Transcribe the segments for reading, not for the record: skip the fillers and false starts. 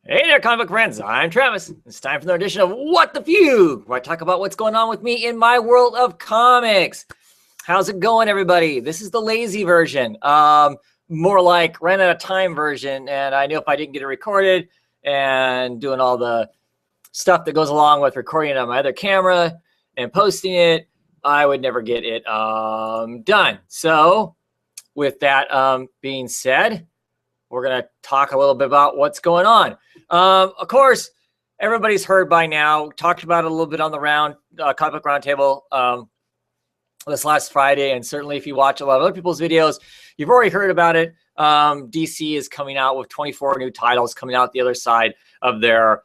Hey there, comic book friends. I'm Travis. It's time for another edition of What the Fugue, where I talk about what's going on with me in my world of comics. How's it going, everybody? This is the lazy version, more like ran out of time version. And I knew if I didn't get it recorded and doing all the stuff that goes along with recording it on my other camera and posting it, I would never get it done. So with that being said, we're going to talk a little bit about what's going on. Of course, everybody's heard by now, talked about it a little bit on the comic book roundtable this last Friday. And certainly if you watch a lot of other people's videos, you've already heard about it. DC is coming out with 24 new titles coming out the other side of their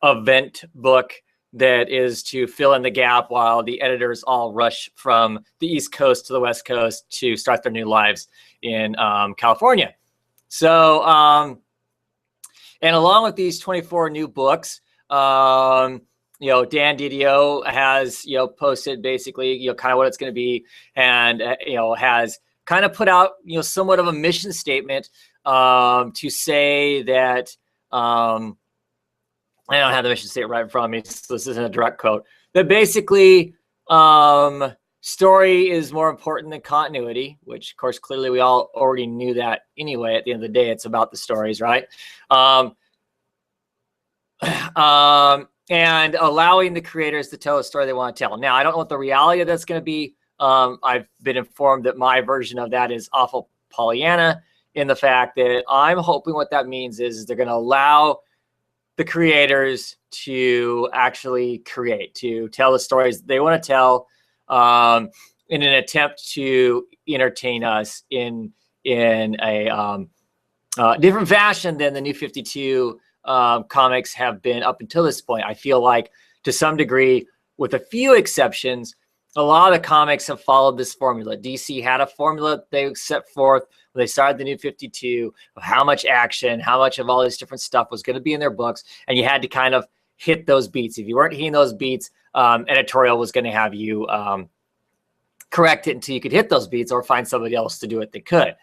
event book that is to fill in the gap while the editors all rush from the East Coast to the West Coast to start their new lives in California. So, and along with these 24 new books, Dan Didio has, posted basically, kind of what it's going to be, and, has kind of put out, somewhat of a mission statement to say that, I don't have the mission statement right in front of me, so this isn't a direct quote, but basically, story is more important than continuity, which of course clearly we all already knew that anyway. At the end of the day, it's about the stories, right? And allowing the creators to tell a story they want to tell. Now, I don't know what the reality of that's going to be. I've been informed that my version of that is awful Pollyanna, in the fact that I'm hoping what that means is they're going to allow the creators to actually create, to tell the stories they want to tell, in an attempt to entertain us in a different fashion than the New 52 comics have been up until this point. I feel like, to some degree, with a few exceptions, a lot of the comics have followed this formula. DC had a formula they set forth when they started the New 52 of how much action, how much of all this different stuff was going to be in their books, and you had to kind of hit those beats. If you weren't hitting those beats, editorial was going to have you correct it until you could hit those beats or find somebody else to do it that could.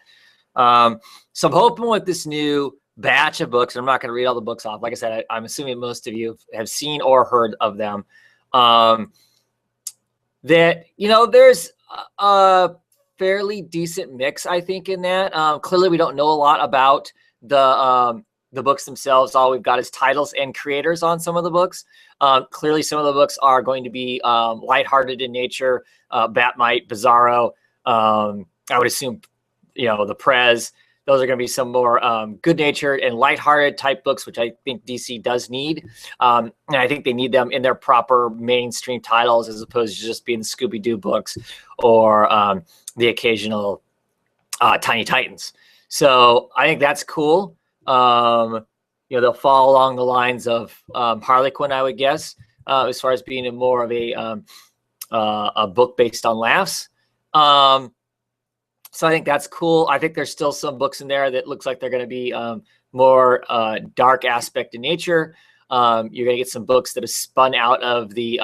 So I'm hoping with this new batch of books, and I'm not going to read all the books off. Like I said, I'm assuming most of you have seen or heard of them, that, there's a fairly decent mix, I think, in that. Clearly, we don't know a lot about the books themselves. All we've got is titles and creators on some of the books. Clearly, some of the books are going to be lighthearted in nature. Batmite, Bizarro, I would assume, the Prez. Those are going to be some more good-natured and lighthearted type books, which I think DC does need. And I think they need them in their proper mainstream titles as opposed to just being Scooby-Doo books or the occasional Tiny Titans. So I think that's cool. They'll fall along the lines of Harley Quinn, I would guess, as far as being more of a book based on laughs. So I think that's cool. I think there's still some books in there that looks like they're going to be more dark aspect in nature. You're going to get some books that have spun out of the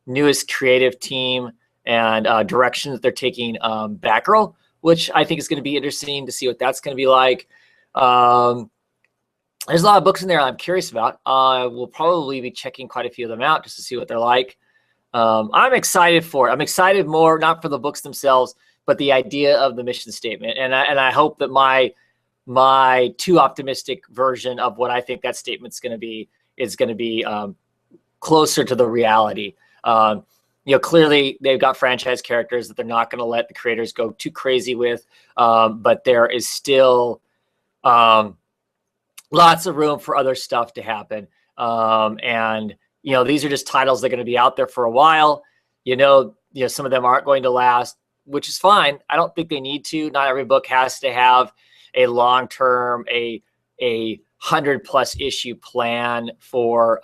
newest creative team and direction that they're taking Batgirl, which I think is going to be interesting to see what that's going to be like. There's a lot of books in there I'm curious about. We'll probably be checking quite a few of them out just to see what they're like. I'm excited for it. I'm excited more, not for the books themselves, but the idea of the mission statement. And I hope that my too optimistic version of what I think that statement's going to be is going to be closer to the reality. Clearly they've got franchise characters that they're not going to let the creators go too crazy with, but there is still lots of room for other stuff to happen. And these are just titles that are going to be out there for a while. Some of them aren't going to last, which is fine. I don't think they need to. Not every book has to have a long-term, a 100+ issue plan for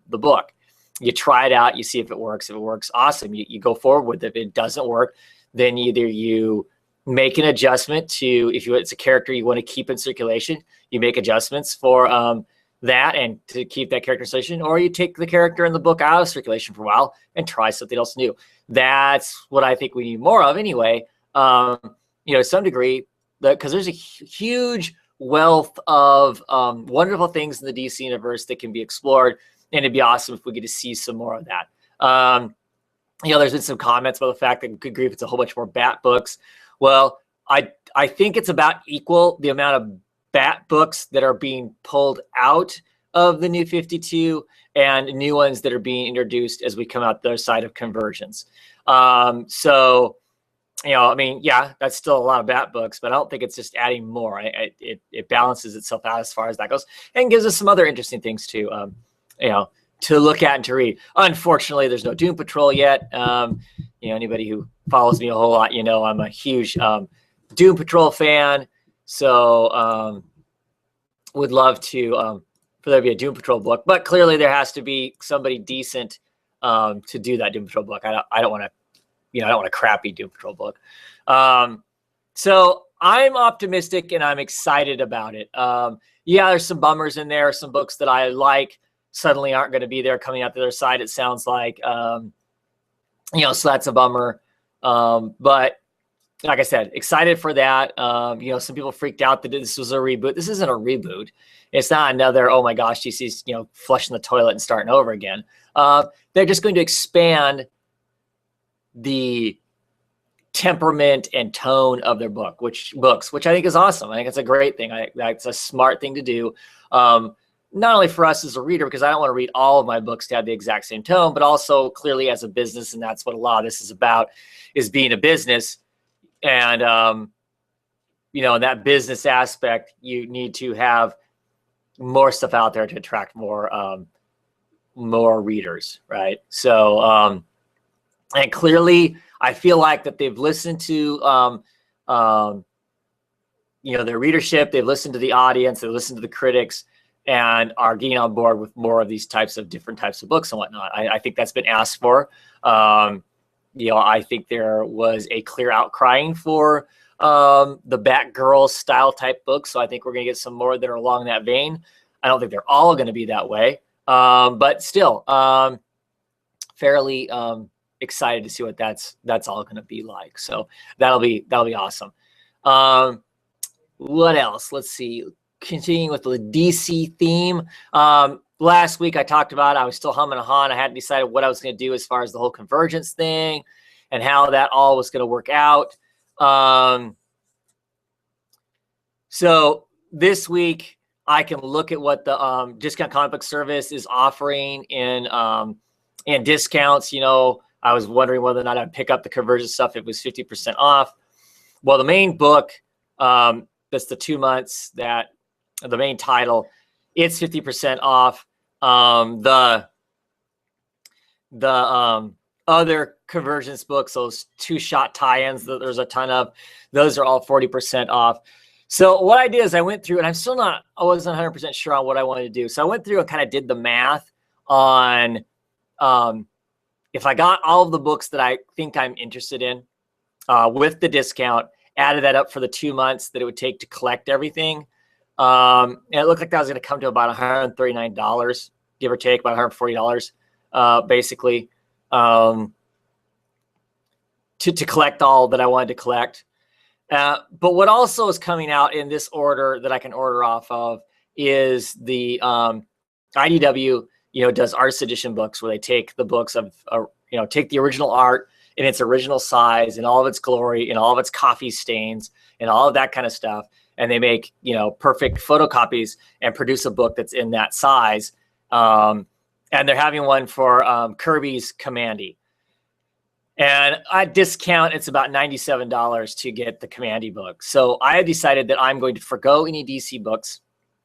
the book. You try it out, you see if it works. If it works, awesome. You go forward with it. If it doesn't work, then either you make an adjustment to, if it's a character you want to keep in circulation, you make adjustments for that and to keep that character in circulation, or you take the character in the book out of circulation for a while and try something else new. That's what I think we need more of anyway. To some degree, because there's a huge wealth of wonderful things in the DC universe that can be explored, and it'd be awesome if we get to see some more of that. There's been some comments about the fact that, good grief, it's a whole bunch more Bat books. Well, I think it's about equal the amount of Bat books that are being pulled out of the New 52 and new ones that are being introduced as we come out the other side of conversions. So, yeah, that's still a lot of Bat books, but I don't think it's just adding more. It balances itself out as far as that goes, and gives us some other interesting things to look at and to read. Unfortunately, there's no Doom Patrol yet. Anybody who follows me a whole lot, I'm a huge Doom Patrol fan. So would love to for there to be a Doom Patrol book, but clearly there has to be somebody decent to do that Doom Patrol book. I don't want to, I don't want a crappy Doom Patrol book. So I'm optimistic and I'm excited about it. There's some bummers in there, some books that I like suddenly aren't going to be there coming out the other side, it sounds like. So that's a bummer. But like I said, excited for that. Some people freaked out that this was a reboot. This isn't a reboot. It's not another, oh my gosh, DC's, flushing the toilet and starting over again. They're just going to expand the temperament and tone of their which I think is awesome. I think it's a great thing. That's a smart thing to do. Not only for us as a reader, because I don't want to read all of my books to have the exact same tone, but also clearly as a business. And that's what a lot of this is about, is being a business. And, in that business aspect, you need to have more stuff out there to attract more readers. Right. So, and clearly I feel like that they've listened to, their readership, they've listened to the audience, they listened to the critics, and are getting on board with more of these different types of books and whatnot. I think that's been asked for. I think there was a clear outcrying for the Batgirl style type books. So I think we're going to get some more that are along that vein. I don't think they're all going to be that way. But still, fairly excited to see what that's all going to be like. So that'll be awesome. What else? Let's see. Continuing with the DC theme. Last week I talked about, I was still humming and hawing. I hadn't decided what I was going to do as far as the whole convergence thing and how that all was going to work out. So this week I can look at what the Discount Comic Book Service is offering in discounts. I was wondering whether or not I'd pick up the convergence stuff. It was 50% off. Well, the main book, that's the 2 months, that the main title, it's 50% off. The other convergence books, those two-shot tie-ins that there's a ton of, those are all 40% off. So what I did is I went through, and I wasn't 100% sure on what I wanted to do. So I went through and kind of did the math on if I got all of the books that I think I'm interested in with the discount, added that up for the 2 months that it would take to collect everything. And it looked like that was going to come to about $139, give or take, about $140, basically, to collect all that I wanted to collect. But what also is coming out in this order that I can order off of is the IDW, does artist edition books where they take the books of, take the original art in its original size and all of its glory and all of its coffee stains and all of that kind of stuff. And they make, perfect photocopies and produce a book that's in that size. And they're having one for Kirby's Commandy. And at discount, it's about $97 to get the Commandy book. So I have decided that I'm going to forgo any DC books.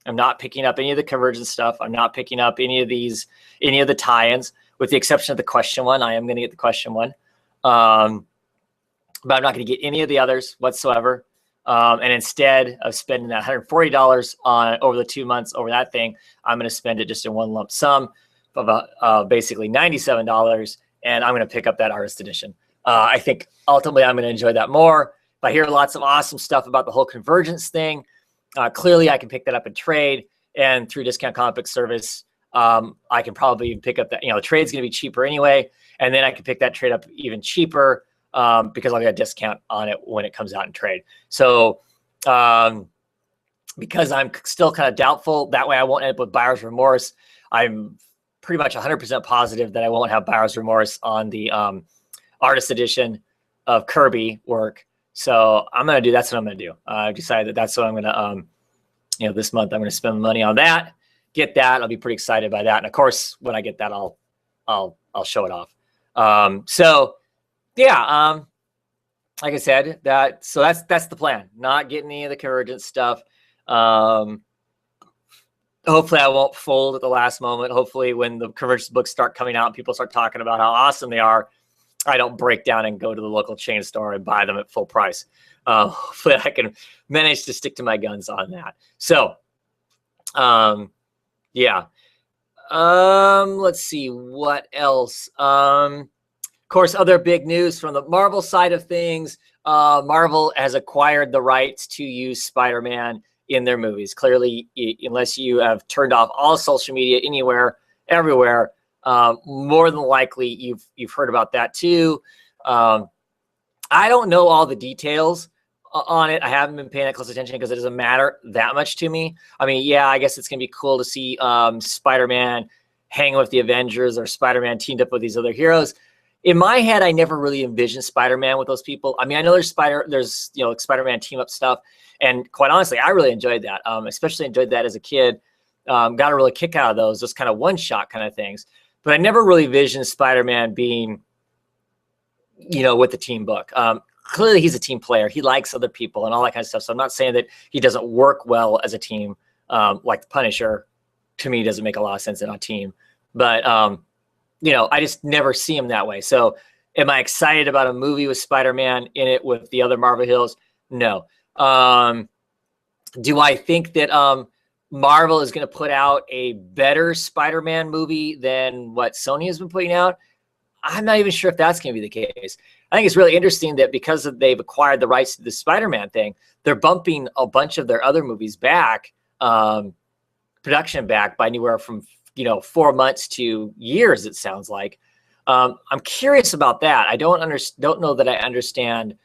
I'm not picking up any of the convergence stuff. I'm not picking up any of the tie-ins, with the exception of the question one. I am going to get the question one. But I'm not going to get any of the others whatsoever. And instead of spending that $140 on over the 2 months over that thing, I'm going to spend it just in one lump sum of basically $97. And I'm going to pick up that artist edition. I think ultimately I'm going to enjoy that more. If I hear lots of awesome stuff about the whole convergence thing, clearly I can pick that up in trade. And through Discount Comic Book Service, I can probably pick up that, the trade's going to be cheaper anyway. And then I can pick that trade up even cheaper because I'll get a discount on it when it comes out in trade. So because I'm still kind of doubtful. That way I won't end up with buyer's remorse. I'm pretty much 100% positive that I won't have buyer's remorse on the artist edition of Kirby work. So I'm going to do, that's what I'm going to do. I've decided that that's what I'm going to, this month I'm going to spend money on that, get that. I'll be pretty excited by that. And of course, when I get that, I'll show it off. So yeah, like I said, that's the plan. Not getting any of the Convergence stuff. Hopefully I won't fold at the last moment. Hopefully when the Convergence books start coming out and people start talking about how awesome they are, I don't break down and go to the local chain store and buy them at full price. Hopefully I can manage to stick to my guns on that. So, yeah. Let's see what else. Of course, other big news from the Marvel side of things. Marvel has acquired the rights to use Spider-Man in their movies. Clearly, unless you have turned off all social media anywhere, everywhere, more than likely you've heard about that too. I don't know all the details on it. I haven't been paying that close attention because it doesn't matter that much to me. I mean, yeah, I guess it's gonna be cool to see Spider-Man hanging with the Avengers or Spider-Man teamed up with these other heroes. In my head, I never really envisioned Spider-Man with those people. I mean, I know there's Spider-Man team up stuff, and quite honestly, I really enjoyed that. Especially enjoyed that as a kid. Got a really kick out of those, just kind of one-shot kind of things. But I never really envisioned Spider-Man being, with the team book. Clearly, he's a team player. He likes other people and all that kind of stuff. So I'm not saying that he doesn't work well as a team, like the Punisher. To me, doesn't make a lot of sense in a team. But I just never see him that way. So am I excited about a movie with Spider-Man in it with the other Marvel heroes? No. Do I think that Marvel is going to put out a better Spider-Man movie than what Sony has been putting out? I'm not even sure if that's going to be the case. I think it's really interesting that because they've acquired the rights to the Spider-Man thing, they're bumping a bunch of their other movies back, production back by anywhere from 4 months to years, it sounds like. I'm curious about that. I don't know that I understand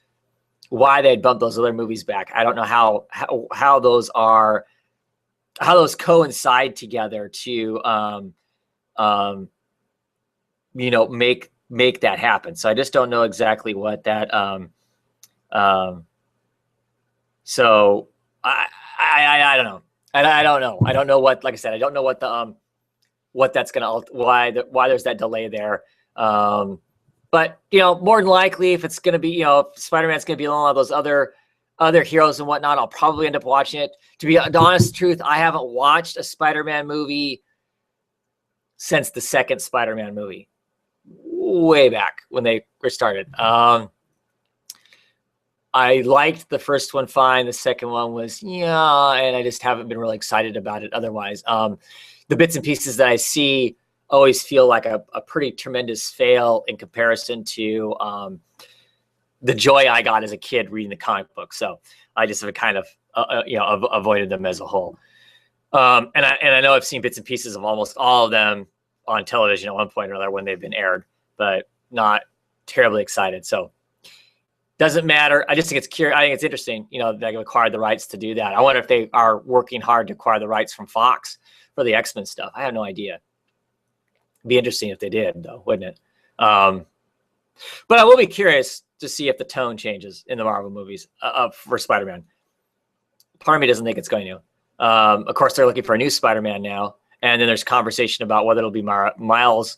why they'd bump those other movies back. I don't know how those coincide together to make that happen. So I just don't know exactly what that so I don't know. I don't know. I don't know what, like I said, I don't know what the what that's gonna, why there's that delay there. But more than likely, if it's gonna be, if Spider-Man's gonna be along with those other heroes and whatnot, I'll probably end up watching it. To be the honest truth, I haven't watched a Spider-Man movie since the second Spider-Man movie, way back when they were started. I liked the first one fine. The second one was, and I just haven't been really excited about it otherwise. The bits and pieces that I see always feel like a pretty tremendous fail in comparison to the joy I got as a kid reading the comic book. So I just have kind of, avoided them as a whole. And I know I've seen bits and pieces of almost all of them on television at one point or another when they've been aired, but not terribly excited. So doesn't matter. I just think it's curious. I think it's interesting, they acquired the rights to do that. I wonder if they are working hard to acquire the rights from Fox for the X-Men stuff. I have no idea. Be interesting if they did, though, wouldn't it? But I will be curious to see if the tone changes in the Marvel movies for Spider-Man. Part of me doesn't think it's going to. Of course, they're looking for a new Spider-Man now, and then there's conversation about whether it'll be Miles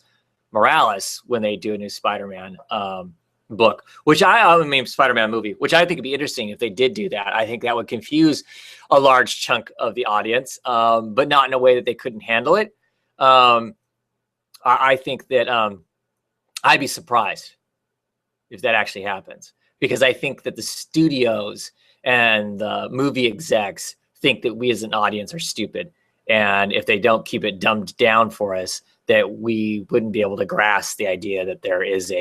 Morales when they do a new Spider-Man book, which Spider-Man movie, which I think would be interesting if they did do that. I think that would confuse a large chunk of the audience, but not in a way that they couldn't handle it. I think that I'd be surprised if that actually happens, because I think that the studios and the movie execs think that we as an audience are stupid. And if they don't keep it dumbed down for us, that we wouldn't be able to grasp the idea that there is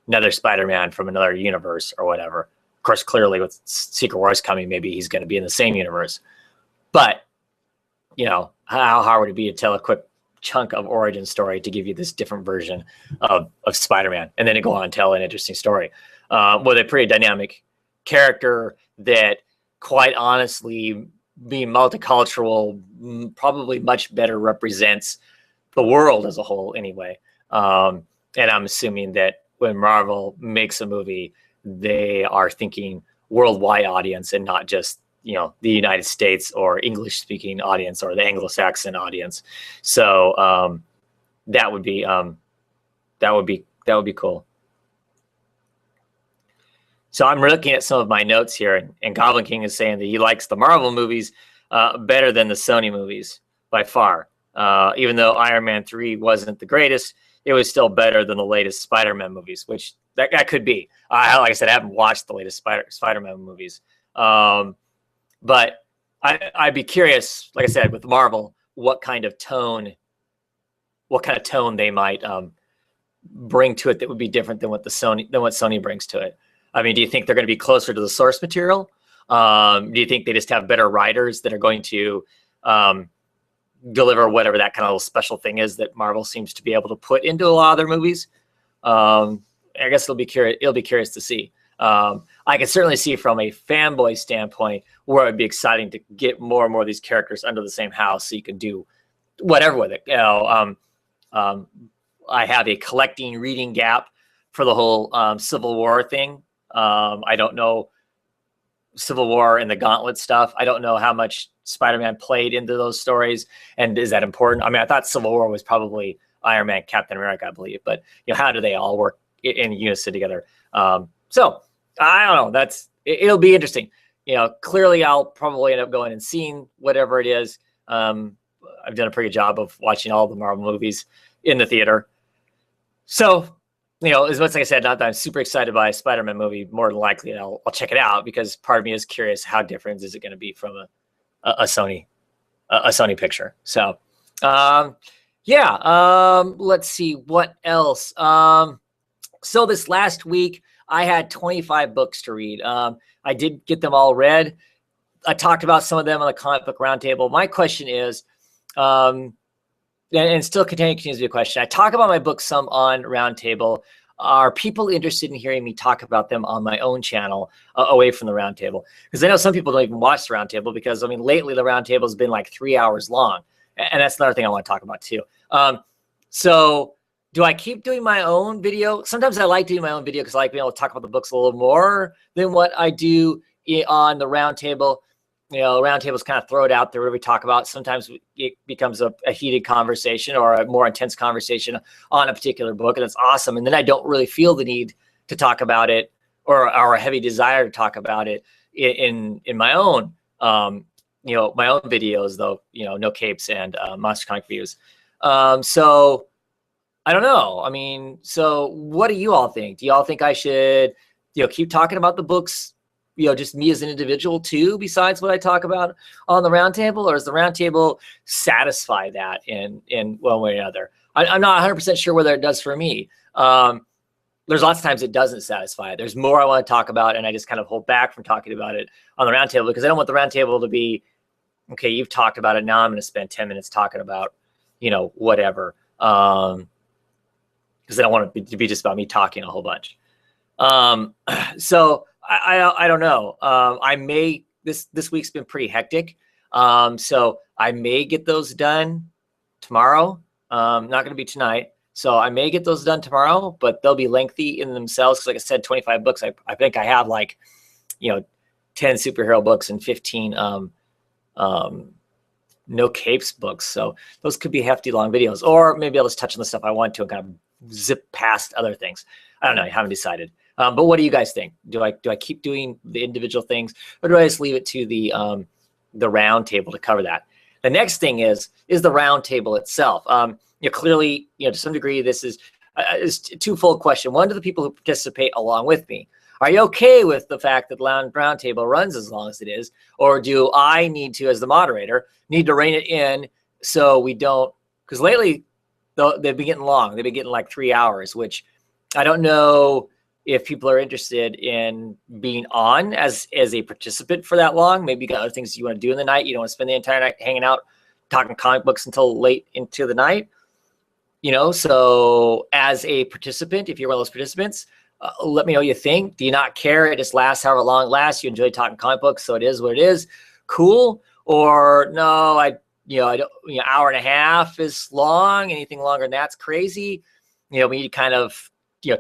another Spider-Man from another universe or whatever. Of course, clearly with Secret Wars coming, maybe he's going to be in the same universe. But, how hard would it be to tell a quick chunk of origin story to give you this different version of Spider-Man and then to go on and tell an interesting story with a pretty dynamic character that quite honestly being multicultural probably much better represents the world as a whole anyway. And I'm assuming that when Marvel makes a movie, they are thinking worldwide audience and not just, you know, the United States or English speaking audience or the Anglo-Saxon audience. So that would be cool. So I'm looking at some of my notes here, and Goblin King is saying that he likes the Marvel movies better than the Sony movies by far. Even though Iron Man 3 wasn't the greatest, it was still better than the latest Spider-Man movies, which that could be. Like I said, I haven't watched the latest Spider-Man movies. But I'd be curious, like I said, with Marvel, what kind of tone they might bring to it that would be different than what Sony brings to it. I mean, do you think they're going to be closer to the source material? Do you think they just have better writers that are going to deliver whatever that kind of special thing is that Marvel seems to be able to put into a lot of their movies? I guess it'll be curious to see. I can certainly see from a fanboy standpoint where it'd be exciting to get more and more of these characters under the same house so you can do whatever with it. You know, I have a collecting reading gap for the whole Civil War thing. I don't know Civil War and the Gauntlet stuff. I don't know how much Spider-Man played into those stories, and is that important? I mean, I thought Civil War was probably Iron Man, Captain America, I believe, but you know, how do they all work in unison together? So I don't know. It'll be interesting. You know, clearly I'll probably end up going and seeing whatever it is. I've done a pretty good job of watching all the Marvel movies in the theater. So, you know, as much as I said, not that I'm super excited by a Spider-Man movie, more than likely I'll check it out because part of me is curious how different is it going to be from a Sony picture. So, yeah, let's see what else. So this last week I had 25 books to read. I did get them all read. I talked about some of them on the Comic Book Roundtable. My question is, and still continues to be a question. I talk about my books some on Roundtable. Are people interested in hearing me talk about them on my own channel away from the Roundtable? Because I know some people don't even watch the Roundtable because, I mean, lately the Roundtable has been like 3 hours long. And that's another thing I want to talk about too. So do I keep doing my own video? Sometimes I like doing my own video because I like being able to talk about the books a little more than what I do on the Roundtable. You know, Roundtables kind of throw it out there, whatever we talk about. Sometimes it becomes a heated conversation or a more intense conversation on a particular book, and it's awesome. And then I don't really feel the need to talk about it or a heavy desire to talk about it in my own, you know, my own videos, though, you know, no capes and Monster Comic Views. So I don't know. I mean, so what do you all think? Do you all think I should, you know, keep talking about the books, you know, just me as an individual too, besides what I talk about on the Roundtable, or does the Roundtable satisfy that in one way or another? I'm not 100% sure whether it does for me. There's lots of times it doesn't satisfy it. There's more I want to talk about, and I just kind of hold back from talking about it on the Roundtable because I don't want the Roundtable to be, okay, you've talked about it, now I'm going to spend 10 minutes talking about, you know, whatever. Because I don't want it to be just about me talking a whole bunch. So I don't know. I may, this week's been pretty hectic. So I may get those done tomorrow. Not going to be tonight. So I may get those done tomorrow, but they'll be lengthy in themselves. Cause like I said, 25 books. I think I have like, you know, 10 superhero books and 15, no capes books. So those could be hefty long videos, or maybe I'll just touch on the stuff I want to and kind of zip past other things. I don't know. I haven't decided. But what do you guys think? Do I keep doing the individual things, or do I just leave it to the Roundtable to cover that? The next thing is the Roundtable itself. You know, clearly, you know, to some degree, this is a twofold question. One, to the people who participate along with me, are you okay with the fact that the Roundtable runs as long as it is, or do I need to, as the moderator, need to rein it in so we don't? Because lately, they've been getting long. They've been getting like 3 hours, which I don't know if people are interested in being on as a participant for that long. Maybe you got other things you want to do in the night. You don't want to spend the entire night hanging out talking comic books until late into the night. You know, so as a participant, if you're one of those participants, let me know what you think. Do you not care? It just lasts however long it lasts. You enjoy talking comic books, so it is what it is. Cool. or no, I don't, hour and a half is long. Anything longer than that's crazy. We need to kind of,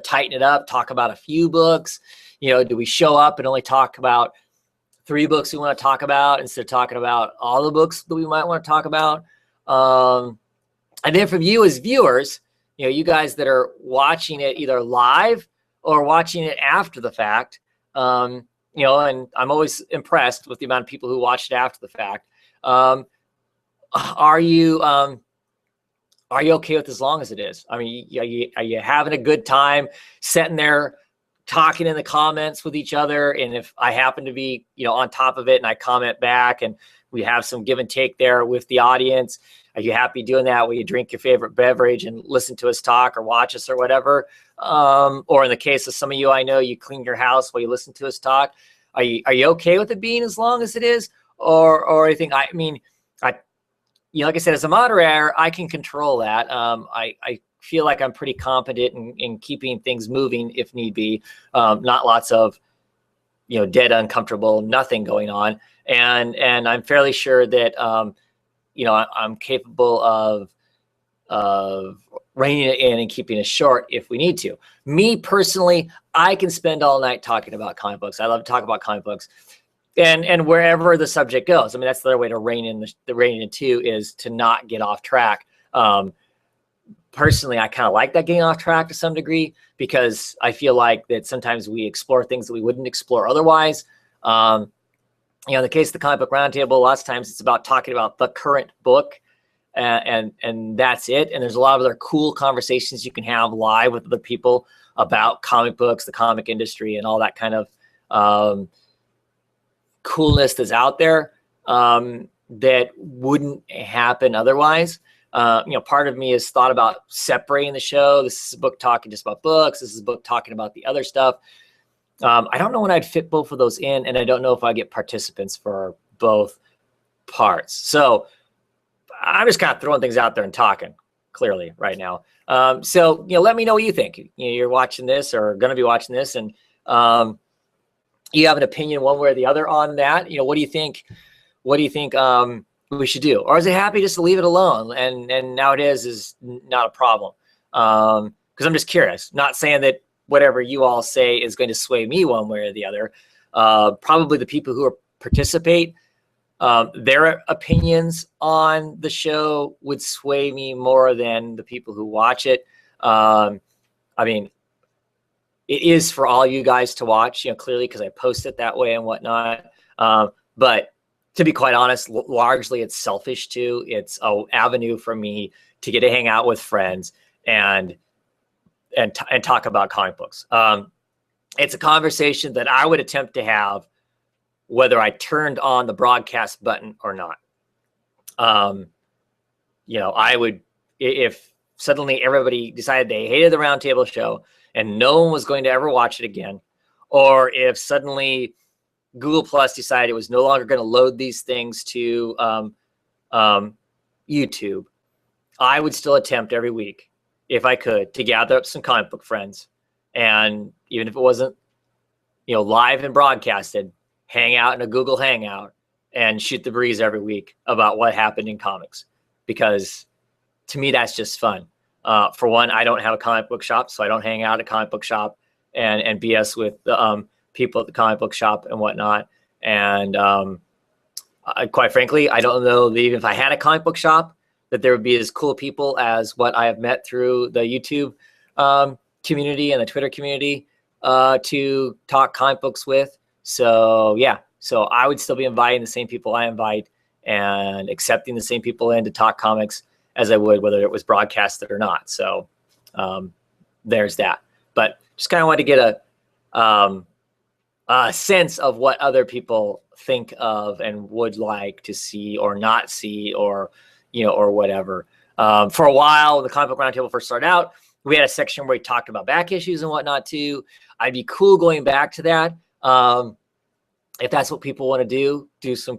tighten it up, talk about a few books. Do we show up and only talk about 3 books we want to talk about instead of talking about all the books that we might want to talk about? And then from you as viewers, you guys that are watching it either live or watching it after the fact, and I'm always impressed with the amount of people who watched it after the fact. Are you okay with as long as it is? I mean, are you having a good time sitting there talking in the comments with each other? And if I happen to be, on top of it and I comment back and we have some give and take there with the audience, are you happy doing that? Will you drink your favorite beverage and listen to us talk or watch us or whatever? Or in the case of some of you, I know you clean your house while you listen to us talk. Are you okay with it being as long as it is? Or you think, like I said, as a moderator, I can control that. I feel like I'm pretty competent in keeping things moving if need be. Not lots of, dead, uncomfortable, nothing going on. And I'm fairly sure that, I'm capable of reining it in and keeping it short if we need to. Me personally, I can spend all night talking about comic books. I love to talk about comic books. And wherever the subject goes. I mean, that's the other way to rein in the reining in too, is to not get off track. Personally, I kind of like that getting off track to some degree, because I feel like that sometimes we explore things that we wouldn't explore otherwise. In the case of the Comic Book Roundtable, lots of times it's about talking about the current book, and that's it. And there's a lot of other cool conversations you can have live with other people about comic books, the comic industry, and all that kind of coolness that's out there that wouldn't happen otherwise. Part of me has thought about separating the show. This is a book talking just about books. This is a book talking about the other stuff. I don't know when I'd fit both of those in, and I don't know if I get participants for both parts. So I'm just kind of throwing things out there and talking clearly right now. So let me know what you think. You're watching this or going to be watching this, and you have an opinion one way or the other on that. What do you think? What do you think we should do? Or is it happy just to leave it alone? And now it is not a problem. Because I'm just curious. Not saying that whatever you all say is going to sway me one way or the other. Probably the people who participate, their opinions on the show would sway me more than the people who watch it. I mean, it is for all you guys to watch, clearly, because I post it that way and whatnot. But to be quite honest, largely it's selfish too. It's an avenue for me to get to hang out with friends and talk about comic books. It's a conversation that I would attempt to have whether I turned on the broadcast button or not. I would, if suddenly everybody decided they hated the Roundtable show and no one was going to ever watch it again, or if suddenly Google Plus decided it was no longer going to load these things to YouTube, I would still attempt every week, if I could, to gather up some comic book friends, and even if it wasn't, live and broadcasted, hang out in a Google Hangout and shoot the breeze every week about what happened in comics, because to me that's just fun. For one, I don't have a comic book shop, so I don't hang out at a comic book shop and BS with the people at the comic book shop and whatnot. And quite frankly, I don't know that even if I had a comic book shop, that there would be as cool people as what I have met through the YouTube community and the Twitter community to talk comic books with. So yeah, so I would still be inviting the same people I invite and accepting the same people in to talk comics as I would whether it was broadcasted or not. So there's that. But just kind of wanted to get a sense of what other people think of and would like to see or not see, or or whatever. For a while, when the Comic Book Roundtable first started out, we had a section where we talked about back issues and whatnot too. I'd be cool going back to that. If that's what people want to do some,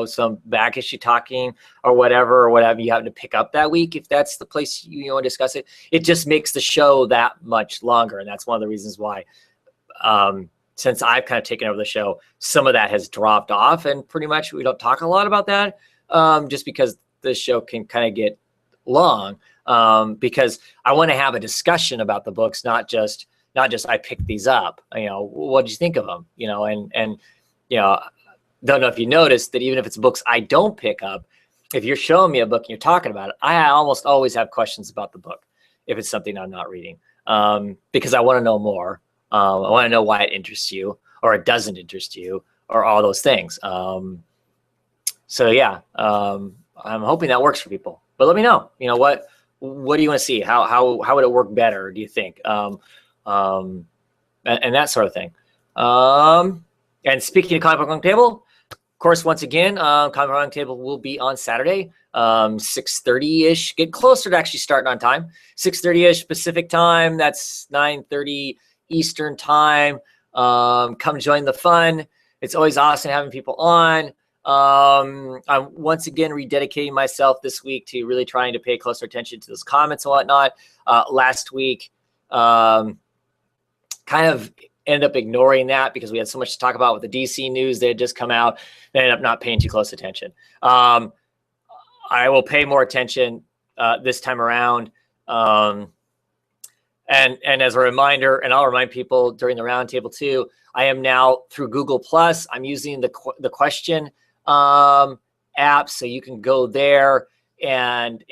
some back issue talking or whatever you happen to pick up that week. If that's the place you want to discuss it, it just makes the show that much longer. And that's one of the reasons why, since I've kind of taken over the show, some of that has dropped off, and pretty much we don't talk a lot about that, just because the show can kind of get long, because I want to have a discussion about the books, not just I picked these up. What did you think of them? And don't know if you noticed that even if it's books I don't pick up, if you're showing me a book and you're talking about it, I almost always have questions about the book if it's something I'm not reading, because I want to know more. I want to know why it interests you or it doesn't interest you or all those things. So yeah, I'm hoping that works for people. But let me know. What do you want to see? How would it work better, do you think? And that sort of thing. And speaking of Comic Book Roundtable, of course, once again, Comic Book Roundtable will be on Saturday, 6:30-ish. Get closer to actually starting on time. 6:30-ish Pacific time. That's 9:30 Eastern time. Come join the fun. It's always awesome having people on. I'm once again rededicating myself this week to really trying to pay closer attention to those comments and whatnot. Last week, kind of ended up ignoring that because we had so much to talk about with the DC news that had just come out. I ended up not paying too close attention. I will pay more attention this time around. And as a reminder, and I'll remind people during the roundtable too, I am now through Google Plus. I'm using the question app, so you can go there and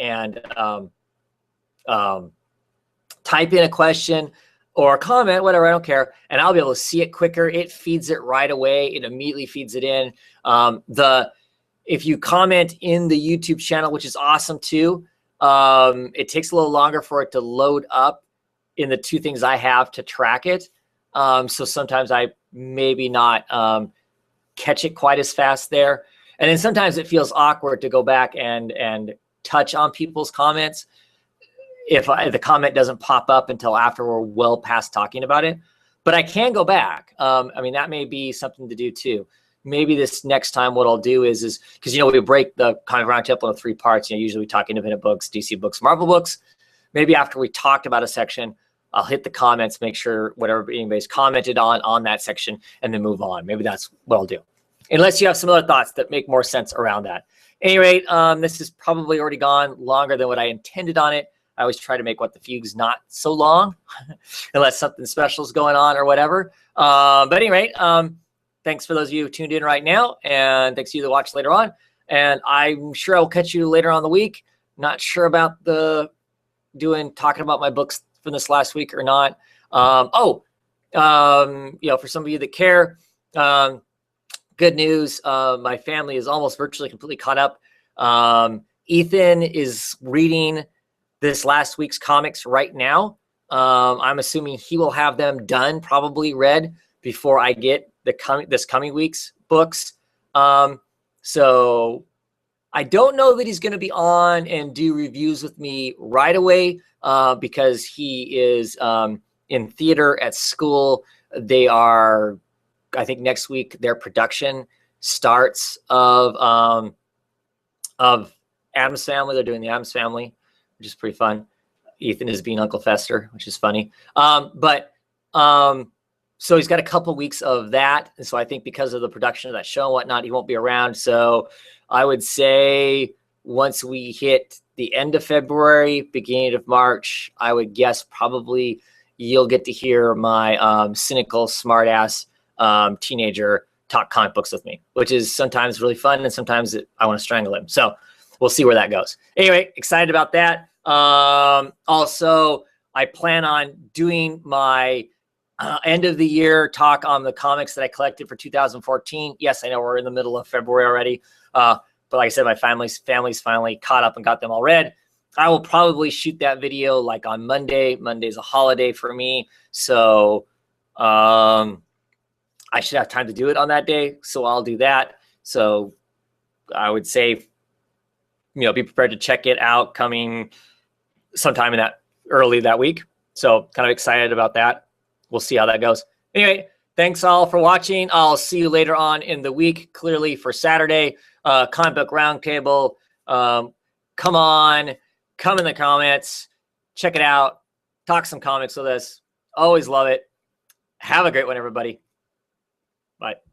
type in a question or a comment, whatever, I don't care, and I'll be able to see it quicker. It feeds it right away. It immediately feeds it in. If you comment in the YouTube channel, which is awesome too, it takes a little longer for it to load up in the two things I have to track it. So sometimes I maybe not catch it quite as fast there. And then sometimes it feels awkward to go back and touch on people's comments if the comment doesn't pop up until after we're well past talking about it. But I can go back. I mean, that may be something to do too. Maybe this next time what I'll do is because, we break the kind of roundtable into 3 parts. Usually we talk independent books, DC books, Marvel books. Maybe after we talked about a section, I'll hit the comments, make sure whatever anybody's commented on that section, and then move on. Maybe that's what I'll do. Unless you have some other thoughts that make more sense around that. At any rate, this has probably already gone longer than what I intended on it. I always try to make What the Fugue's not so long, unless something special is going on or whatever. But at any rate, thanks for those of you who tuned in right now, and thanks to you that watch later on. And I'm sure I'll catch you later on in the week. Not sure about talking about my books from this last week or not. For some of you that care, good news. My family is almost virtually completely caught up. Ethan is reading this last week's comics right now. I'm assuming he will have them done, probably read, before I get this coming week's books. So I don't know that he's going to be on and do reviews with me right away, because he is in theater at school. They are, I think next week, their production starts of Addams Family. They're doing the Addams Family, which is pretty fun. Ethan is being Uncle Fester, which is funny. So he's got a couple weeks of that. And so I think because of the production of that show and whatnot, he won't be around. So I would say once we hit the end of February, beginning of March, I would guess probably you'll get to hear my cynical, smart-ass teenager talk comic books with me, which is sometimes really fun, and sometimes I want to strangle him. So we'll see where that goes. Anyway, excited about that. Also, I plan on doing my end of the year talk on the comics that I collected for 2014. Yes, I know we're in the middle of February already. But like I said, my family's finally caught up and got them all read. I will probably shoot that video like on Monday. Monday's a holiday for me. So I should have time to do it on that day. So I'll do that. So I would say, be prepared to check it out coming sometime early that week. So kind of excited about that. We'll see how that goes. Anyway, thanks all for watching. I'll see you later on in the week, clearly for Saturday. Comic Book Roundtable. Come on, come in the comments, check it out, talk some comics with us. Always love it. Have a great one, everybody. Bye.